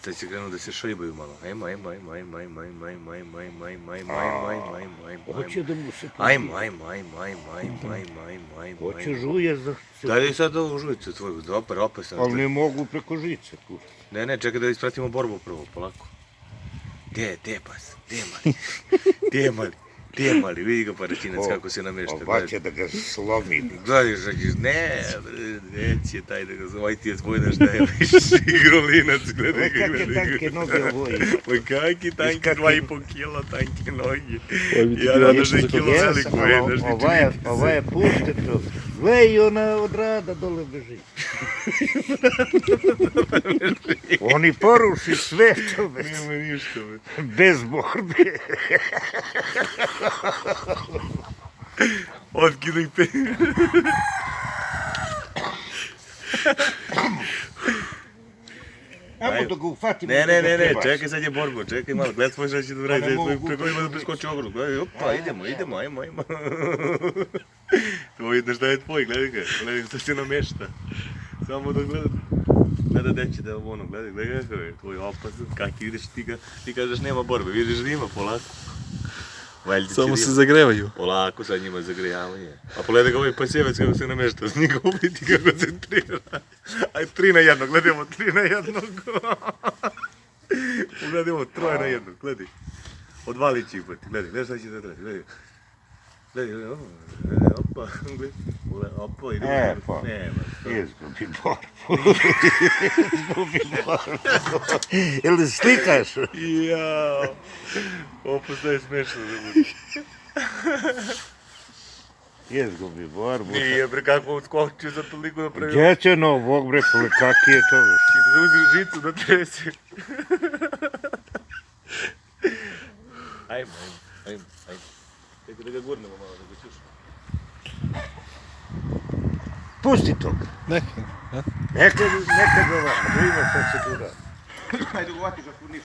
Sad će krenu da se šojbaju malo. Ajmo. Hoće da mu se Ajmo. Hoće žuje za... Da li sad ovu žujicu tvoju? Opa sam. Ali ne mogu preko žice pustiti. Ne, čekaj da ispratimo borbu prvo, polako. Gdje pas? Gdje mali? Vidi ga paračinac kako se namešta. Ova će da ga slomi. Gledaj, neće taj da ga zove, ovaj ti je spojna šta je, igrolinac, gledaj ga. Kakve tanke noge ovo ima. Pa kakvi tanki, 2,5 kila tanke noge. Ja nadam da je kilo veliko je, znaš ti čini. Ova je pušteto. Gle i ona od rada dole beži. Oni poruši sve čoveč. Nema ništa. Bez borbe. Otkidaj pe... Ajmo da ga ufatimo. Ne, čekaj sad je borba, čekaj malo, gledaj svoj šta će da radi, preko ima da preskoči ogru, gledaj, opa, idemo, ajmo. To vidiš šta je tvoj, gledaj šta se namešta, samo da gleda deće da je ono, gledaj kako je, tvoj opasan, kak ti ideš, ti kažeš nema borbe, vidiš da ima, polako. Samo se zagrevaju. Polako sad njima zagrejavanje. A pogledaj ga ovaj pasjevac kako se namešta, s njega ubiti kako se trira. Aj, 3 na 1, gledamo 3 na 1. Gledamo 3 na 1, gledaj. Odvali će ih pati, gledaj šta će da trati, gledaj. Gledaj, opa, opa, idemo. Izgubi borbu. Jel da slikaš? Jao, ovo postaje smešno da bude. Izgubi borbu. Nije bre, kako odskočio za toliko da pravi. Gdje će na ovog bre, kaki je čovjek? Da uzir žicu da tresi. Ajmo. Čekaj da ga gurnemo malo, da ga čuš. Pusti to. Neka. Neka ga ovako, da ima šta se tu radi. Ajde, uvati ga furniš.